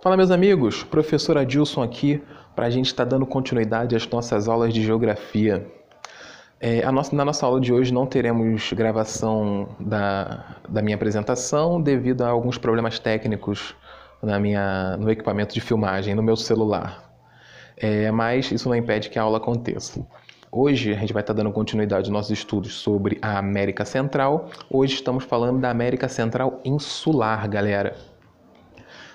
Fala, meus amigos, professor Adilson aqui para a gente estar dando continuidade às nossas aulas de geografia. Na nossa aula de hoje não teremos gravação da minha apresentação devido a alguns problemas técnicos no equipamento de filmagem, no meu celular. Mas isso não impede que a aula aconteça. Hoje a gente vai estar dando continuidade aos nossos estudos sobre a América Central. Hoje estamos falando da América Central insular, galera.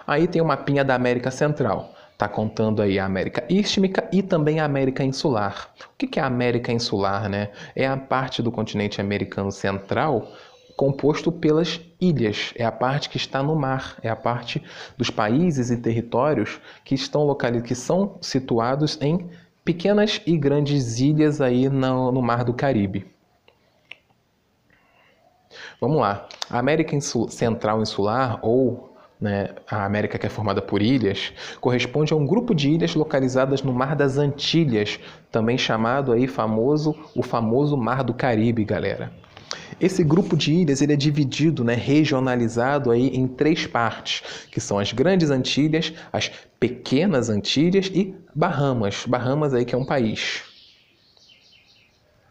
Aí tem o mapinha da América Central. Está contando aí a América Istmica e também a América Insular. O que é a América Insular, né? É a parte do continente americano central composto pelas ilhas. É a parte que está no mar. É a parte dos países e territórios que são situados em pequenas e grandes ilhas aí no Mar do Caribe. Vamos lá. A América Central Insular, ou a América que é formada por ilhas, corresponde a um grupo de ilhas localizadas no Mar das Antilhas, também chamado aí o famoso Mar do Caribe, galera. Esse grupo de ilhas ele é dividido, regionalizado aí em três partes, que são as Grandes Antilhas, as Pequenas Antilhas e Bahamas. Bahamas aí que é um país.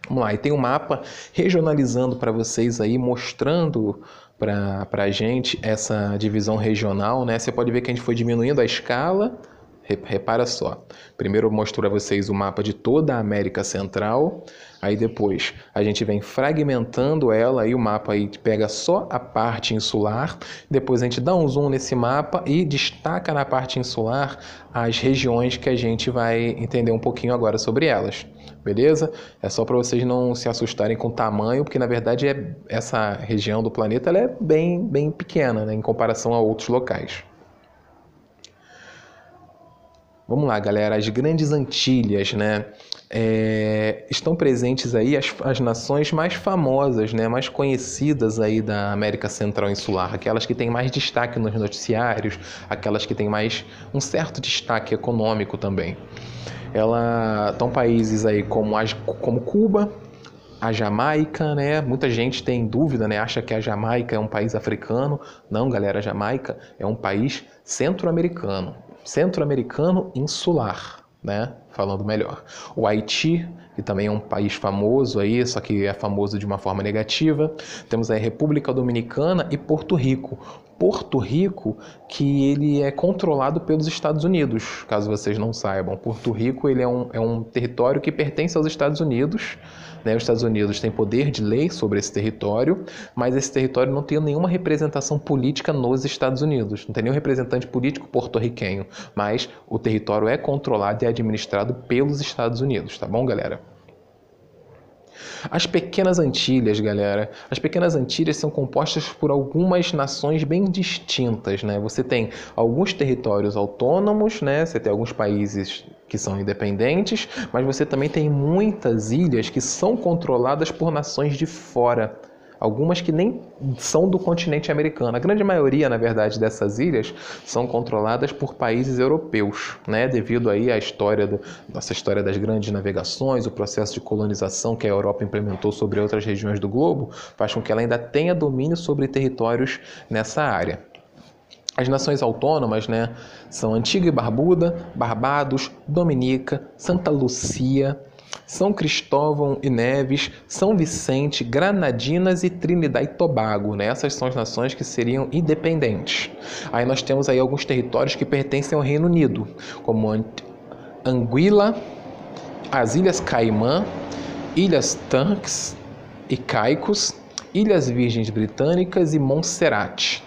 Vamos lá, e tem um mapa regionalizando para vocês aí, mostrando para a gente essa divisão regional, né? Você pode ver que a gente foi diminuindo a escala. Repara só, primeiro eu mostro para vocês o mapa de toda a América Central, aí depois a gente vem fragmentando ela, aí o mapa aí pega só a parte insular, depois a gente dá um zoom nesse mapa e destaca na parte insular as regiões que a gente vai entender um pouquinho agora sobre elas, beleza? É só para vocês não se assustarem com o tamanho, porque na verdade essa região do planeta ela é bem pequena, né, em comparação a outros locais. Vamos lá, galera, as Grandes Antilhas, estão presentes aí as nações mais famosas, mais conhecidas aí da América Central Insular, aquelas que têm mais destaque nos noticiários, aquelas que têm mais um certo destaque econômico também. Estão países aí como Cuba, a Jamaica, Muita gente tem dúvida, acha que a Jamaica é um país africano. Não, galera, a Jamaica é um país centro-americano insular, falando melhor. O Haiti, que também é um país famoso aí, só que é famoso de uma forma negativa. Temos aí a República Dominicana e Porto Rico. Porto Rico, que ele é controlado pelos Estados Unidos, caso vocês não saibam. Porto Rico ele é um território que pertence aos Estados Unidos. Os Estados Unidos têm poder de lei sobre esse território, mas esse território não tem nenhuma representação política nos Estados Unidos. Não tem nenhum representante político porto-riquenho, mas o território é controlado e administrado pelos Estados Unidos, tá bom, galera? As Pequenas Antilhas, galera. As Pequenas Antilhas são compostas por algumas nações bem distintas, Você tem alguns territórios autônomos, Você tem alguns países que são independentes, mas você também tem muitas ilhas que são controladas por nações de fora. Algumas que nem são do continente americano. A grande maioria, na verdade, dessas ilhas são controladas por países europeus, devido aí à nossa história das grandes navegações, o processo de colonização que a Europa implementou sobre outras regiões do globo, faz com que ela ainda tenha domínio sobre territórios nessa área. As nações autônomas, são Antigua e Barbuda, Barbados, Dominica, Santa Lucia, São Cristóvão e Neves, São Vicente, Granadinas e Trinidad e Tobago, Essas são as nações que seriam independentes. Aí nós temos aí alguns territórios que pertencem ao Reino Unido, como Anguila, as Ilhas Caimã, Ilhas Turks e Caicos, Ilhas Virgens Britânicas e Montserrat.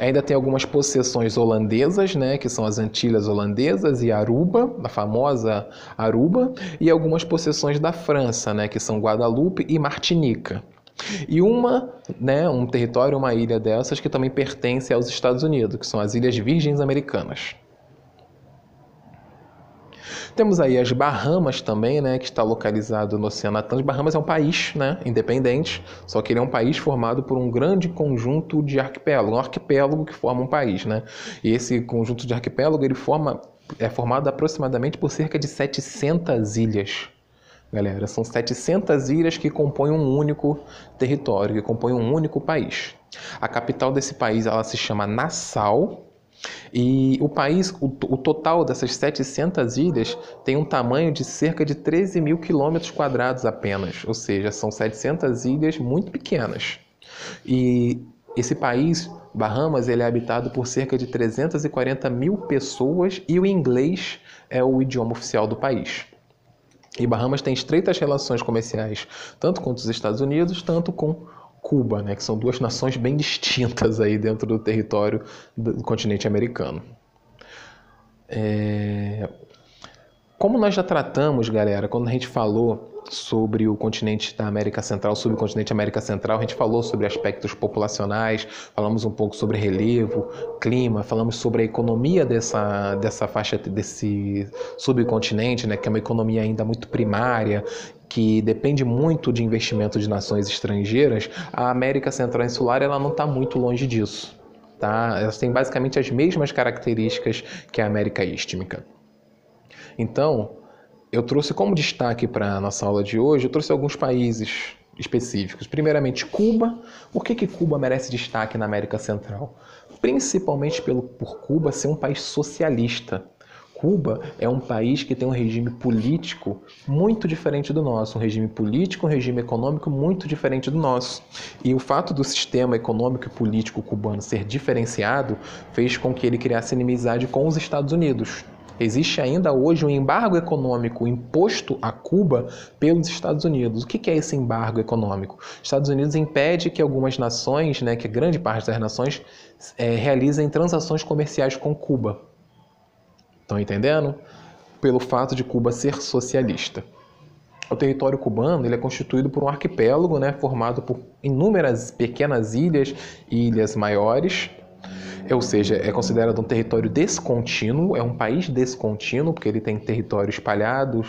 Ainda tem algumas possessões holandesas, que são as Antilhas Holandesas e Aruba, a famosa Aruba, e algumas possessões da França, que são Guadalupe e Martinica. E um território, uma ilha dessas que também pertence aos Estados Unidos, que são as Ilhas Virgens Americanas. Temos aí as Bahamas também, que está localizado no Oceano Atlântico. Bahamas é um país, independente, só que ele é um país formado por um grande conjunto de arquipélagos, um arquipélago que forma um país, E esse conjunto de arquipélago é formado aproximadamente por cerca de 700 ilhas. Galera, são 700 ilhas que compõem um único território, que compõem um único país. A capital desse país ela se chama Nassau. E o país, o total dessas 700 ilhas tem um tamanho de cerca de 13 mil quilômetros quadrados apenas, ou seja, são 700 ilhas muito pequenas. E esse país, Bahamas, ele é habitado por cerca de 340 mil pessoas e o inglês é o idioma oficial do país. E Bahamas tem estreitas relações comerciais, tanto com os Estados Unidos, tanto com Cuba, né, que são duas nações bem distintas aí dentro do território do continente americano. Como nós já tratamos, galera, quando a gente falou sobre o continente da América Central, subcontinente América Central, a gente falou sobre aspectos populacionais, falamos um pouco sobre relevo, clima, falamos sobre a economia dessa faixa, desse subcontinente, né, que é uma economia ainda muito primária, que depende muito de investimento de nações estrangeiras. A América Central Insular ela não está muito longe disso. Tá? Elas têm basicamente as mesmas características que a América Istmica. Então, eu trouxe como destaque para a nossa aula de hoje, eu trouxe alguns países específicos. Primeiramente, Cuba. Por que Cuba merece destaque na América Central? Principalmente por Cuba ser um país socialista. Cuba é um país que tem um regime político muito diferente do nosso, um regime político, um regime econômico muito diferente do nosso. E o fato do sistema econômico e político cubano ser diferenciado fez com que ele criasse inimizade com os Estados Unidos. Existe ainda hoje um embargo econômico imposto a Cuba pelos Estados Unidos. O que é esse embargo econômico? Os Estados Unidos impede que algumas nações, né, que grande parte das nações, realizem transações comerciais com Cuba. Estão entendendo? Pelo fato de Cuba ser socialista. O território cubano ele é constituído por um arquipélago, né, formado por inúmeras pequenas ilhas e ilhas maiores. Ou seja, é considerado um território descontínuo, é um país descontínuo, porque ele tem território espalhado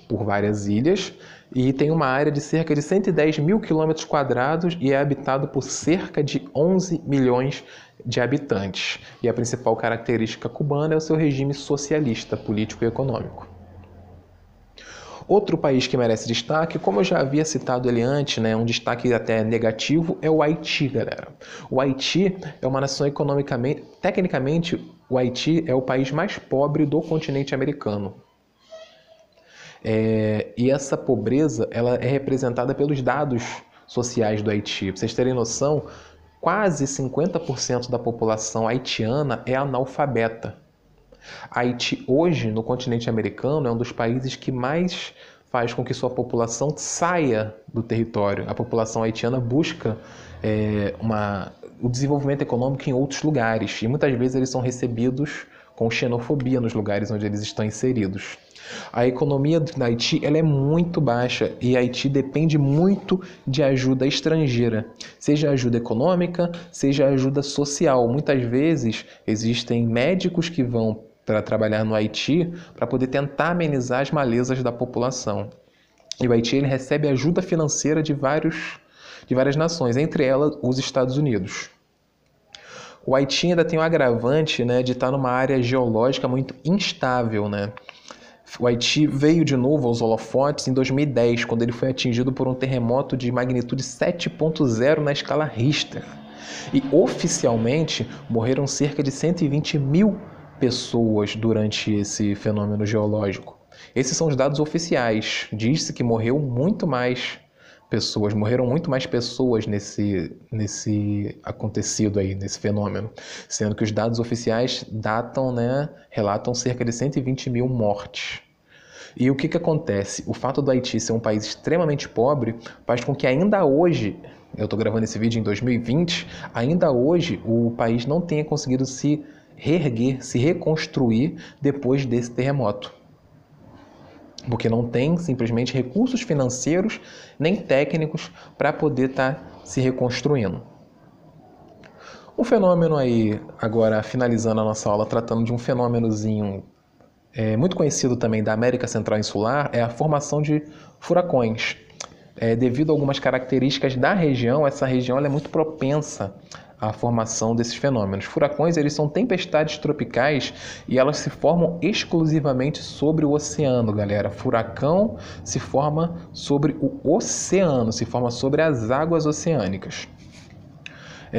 por várias ilhas, e tem uma área de cerca de 110 mil quilômetros quadrados e é habitado por cerca de 11 milhões de habitantes. E a principal característica cubana é o seu regime socialista, político e econômico. Outro país que merece destaque, como eu já havia citado ele antes, né, um destaque até negativo, é o Haiti, galera. O Haiti é uma nação economicamente... Tecnicamente, o Haiti é o país mais pobre do continente americano. E essa pobreza ela é representada pelos dados sociais do Haiti. Para vocês terem noção, quase 50% da população haitiana é analfabeta. Haiti hoje, no continente americano, é um dos países que mais faz com que sua população saia do território. A população haitiana busca o desenvolvimento econômico em outros lugares e muitas vezes eles são recebidos com xenofobia nos lugares onde eles estão inseridos. A economia da Haiti ela é muito baixa e Haiti depende muito de ajuda estrangeira, seja ajuda econômica, seja ajuda social. Muitas vezes existem médicos que vão para trabalhar no Haiti para poder tentar amenizar as malezas da população. E o Haiti ele recebe ajuda financeira de várias nações, entre elas os Estados Unidos. O Haiti ainda tem um agravante, né, de estar numa área geológica muito instável, né? O Haiti veio de novo aos holofotes em 2010, quando ele foi atingido por um terremoto de magnitude 7.0 na escala Richter. E oficialmente morreram cerca de 120 mil pessoas durante esse fenômeno geológico. Esses são os dados oficiais. Diz-se que morreram muito mais pessoas nesse acontecido aí, nesse fenômeno, sendo que os dados oficiais relatam cerca de 120 mil mortes. E o que acontece? O fato do Haiti ser um país extremamente pobre faz com que ainda hoje, eu estou gravando esse vídeo em 2020, ainda hoje o país não tenha conseguido se reerguer, se reconstruir depois desse terremoto. Porque não tem simplesmente recursos financeiros nem técnicos para poder estar se reconstruindo. Um fenômeno aí, agora finalizando a nossa aula, tratando de um fenômenozinho muito conhecido também da América Central Insular, é a formação de furacões. Devido a algumas características da região, essa região ela é muito propensa à formação desses fenômenos. Furacões eles são tempestades tropicais e elas se formam exclusivamente sobre o oceano, galera. Furacão se forma sobre o oceano, se forma sobre as águas oceânicas.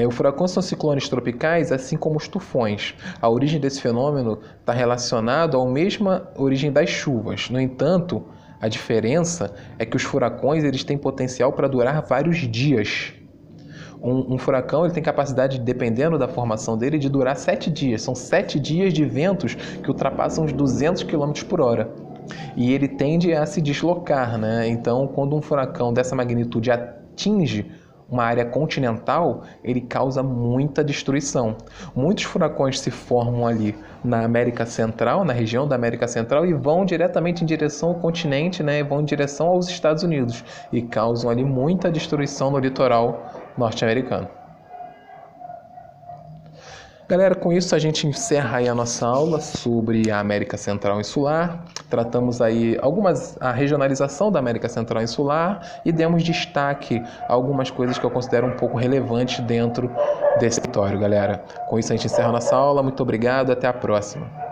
Os furacões são ciclones tropicais, assim como os tufões. A origem desse fenômeno está relacionada à mesma origem das chuvas. No entanto, a diferença é que os furacões eles têm potencial para durar vários dias. Um furacão ele tem capacidade, dependendo da formação dele, de durar 7 dias. São 7 dias de ventos que ultrapassam os 200 km por hora. E ele tende a se deslocar, né? Então, quando um furacão dessa magnitude atinge uma área continental, ele causa muita destruição. Muitos furacões se formam ali na América Central, na região da América Central, e vão diretamente em direção ao continente, né? Vão em direção aos Estados Unidos e causam ali muita destruição no litoral norte-americano. Galera, com isso a gente encerra aí a nossa aula sobre a América Central Insular. Tratamos aí a regionalização da América Central Insular e demos destaque a algumas coisas que eu considero um pouco relevantes dentro desse território, galera. Com isso a gente encerra a nossa aula. Muito obrigado, até a próxima.